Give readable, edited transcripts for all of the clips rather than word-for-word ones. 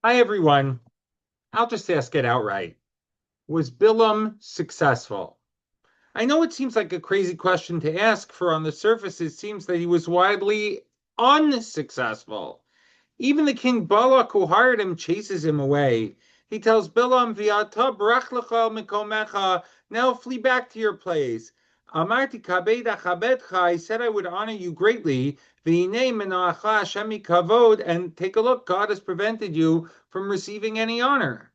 Hi, everyone. I'll just ask it outright. Was Bilam successful? I know it seems like a crazy question to ask, for on the surface, it seems that he was widely unsuccessful. Even the king Balak, who hired him, chases him away. He tells Bilam, V'ata brach lecha mikomecha, now flee back to your place. Amarti kabeda chabedcha, I said I would honor you greatly. V'hinei menacha Hashem kavod, and take a look, God has prevented you from receiving any honor.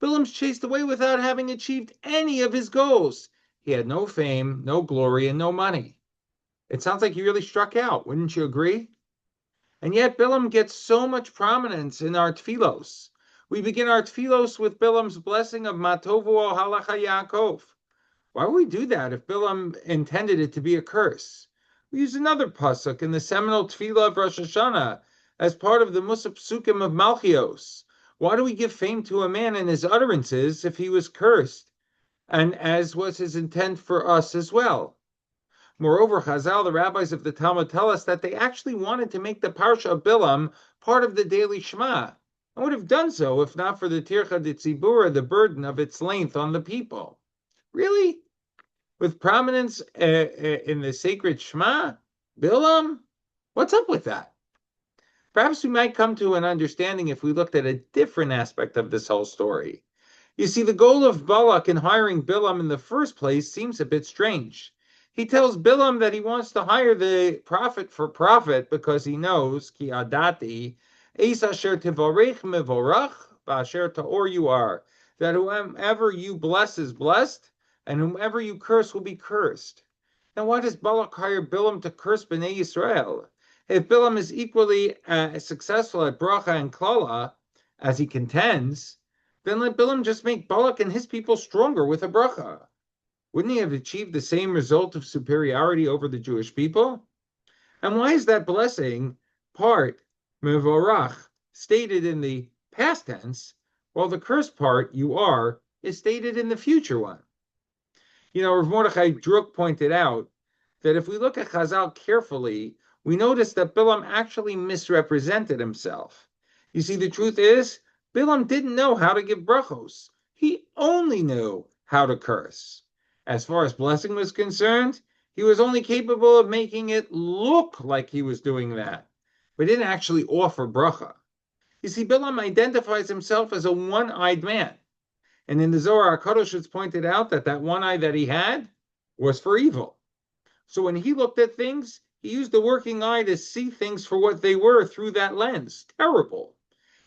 Bilam's chased away without having achieved any of his goals. He had no fame, no glory, and no money. It sounds like he really struck out, wouldn't you agree? And yet Bilam gets so much prominence in our tefillos. We begin our tefillos with Bilam's blessing of Matovu o halacha Yaakov. Why would we do that if Bilam intended it to be a curse? We use another pasuk in the seminal tefillah of Rosh Hashanah as part of the Musaf Psukim of Malchios. Why do we give fame to a man and his utterances if he was cursed, and as was his intent for us as well? Moreover, Chazal, the rabbis of the Talmud, tell us that they actually wanted to make the Parsha of Bilam part of the daily Shema, and would have done so if not for the Tircha de Tzibura, the burden of its length on the people. Really? With prominence in the sacred Shema? Bilam? What's up with that? Perhaps we might come to an understanding if we looked at a different aspect of this whole story. You see, the goal of Balak in hiring Bilam in the first place seems a bit strange. He tells Bilam that he wants to hire the prophet for profit because he knows, ki adati, eis asher tivorech mivorach, v'asher ta'or you are, that whomever you bless is blessed, and whomever you curse will be cursed. Now, why does Balak hire Bilam to curse Bnei Yisrael? If Bilam is equally successful at bracha and klala, as he contends, then let Bilam just make Balak and his people stronger with a bracha. Wouldn't he have achieved the same result of superiority over the Jewish people? And why is that blessing part, mevorach, stated in the past tense, while the curse part, you are, is stated in the future one? Rav Mordechai Druk pointed out that if we look at Chazal carefully, we notice that Bilam actually misrepresented himself. You see, the truth is, Bilam didn't know how to give brachos. He only knew how to curse. As far as blessing was concerned, he was only capable of making it look like he was doing that, but didn't actually offer bracha. You see, Bilam identifies himself as a one-eyed man. And in the Zohar HaKadosh, it's pointed out that that one eye that he had was for evil. So when he looked at things, he used the working eye to see things for what they were through that lens. Terrible.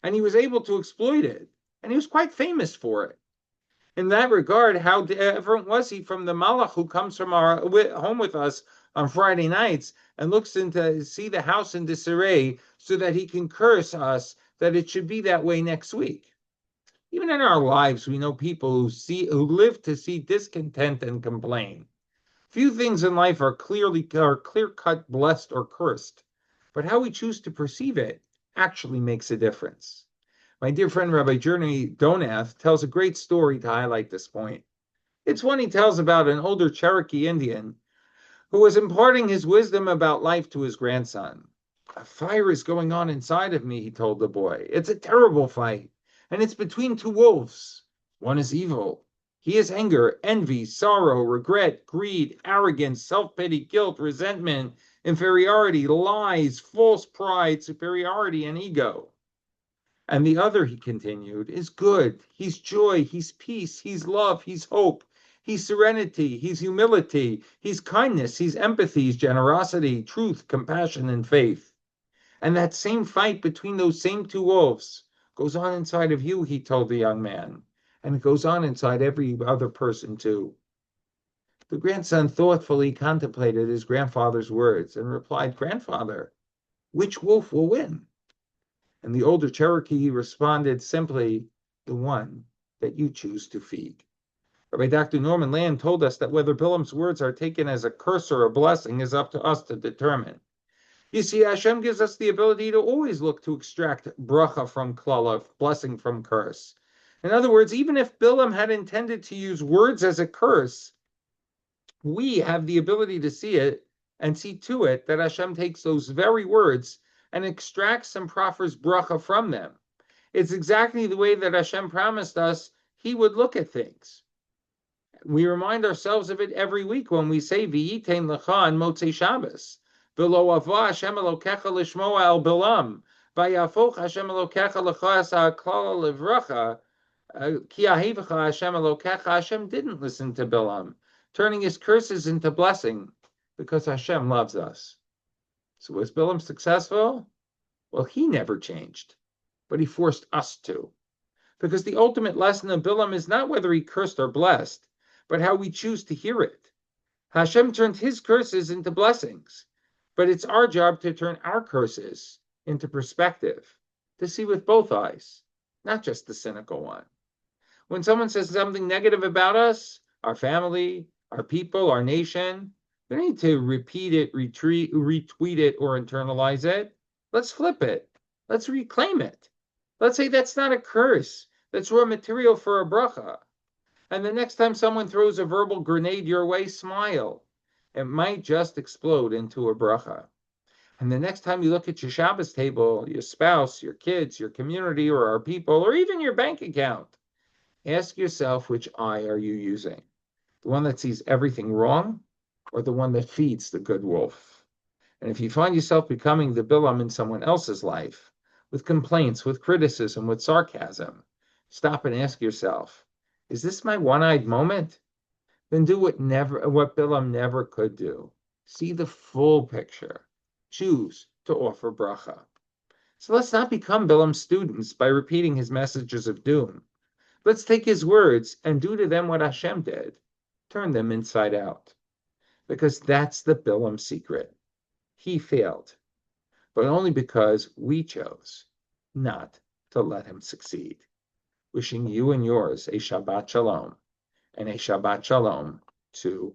And he was able to exploit it. And he was quite famous for it. In that regard, how different was he from the Malach who comes from our home with us on Friday nights and looks into see the house in disarray so that he can curse us that it should be that way next week? Even in our lives, we know people who live to see discontent and complain. Few things in life are clear-cut blessed or cursed, but how we choose to perceive it actually makes a difference. My dear friend Rabbi Journey Donath tells a great story to highlight this point. It's one he tells about an older Cherokee Indian who was imparting his wisdom about life to his grandson. A fire is going on inside of me, he told the boy. It's a terrible fight, and it's between two wolves. One is evil. He is anger, envy, sorrow, regret, greed, arrogance, self-pity, guilt, resentment, inferiority, lies, false pride, superiority, and ego. And the other, he continued, is good. He's joy, he's peace, he's love, he's hope, he's serenity, he's humility, he's kindness, he's empathy, he's generosity, truth, compassion, and faith. And that same fight between those same two wolves goes on inside of you, he told the young man. And it goes on inside every other person too. The grandson thoughtfully contemplated his grandfather's words and replied, Grandfather, which wolf will win? And the older Cherokee responded simply, the one that you choose to feed. Rabbi Dr. Norman Land told us that whether Bilam's words are taken as a curse or a blessing is up to us to determine. You see, Hashem gives us the ability to always look to extract bracha from klala, blessing from curse. In other words, even if Bilam had intended to use words as a curse, we have the ability to see it and see to it that Hashem takes those very words and extracts and proffers bracha from them. It's exactly the way that Hashem promised us he would look at things. We remind ourselves of it every week when we say V'yitein lecha on Motzei Shabbos. V'lo avo Hashem Elokecha lishmoa el bilam. V'yafoch Hashem Elokecha lecha es ha'klal levracha. Ki ahivecha Hashem Elokecha. Hashem didn't listen to Bilam, turning his curses into blessing because Hashem loves us. So was Bilam successful? Well, he never changed, but he forced us to. Because the ultimate lesson of Bilam is not whether he cursed or blessed, but how we choose to hear it. Hashem turned his curses into blessings, but it's our job to turn our curses into perspective, to see with both eyes, not just the cynical one. When someone says something negative about us, our family, our people, our nation, we don't need to repeat it, retweet it, or internalize it. Let's flip it. Let's reclaim it. Let's say that's not a curse. That's raw material for a bracha. And the next time someone throws a verbal grenade your way, smile. It might just explode into a bracha. And the next time you look at your Shabbos table, your spouse, your kids, your community, or our people, or even your bank account, ask yourself, which eye are you using? The one that sees everything wrong, or the one that feeds the good wolf? And if you find yourself becoming the Bilam in someone else's life, with complaints, with criticism, with sarcasm, stop and ask yourself, is this my one-eyed moment? Then do what Bilam never could do. See the full picture. Choose to offer bracha. So let's not become Bilam's students by repeating his messages of doom. Let's take his words and do to them what Hashem did. Turn them inside out. Because that's the Bilam secret. He failed, but only because we chose not to let him succeed. Wishing you and yours a Shabbat Shalom, and a Shabbat Shalom to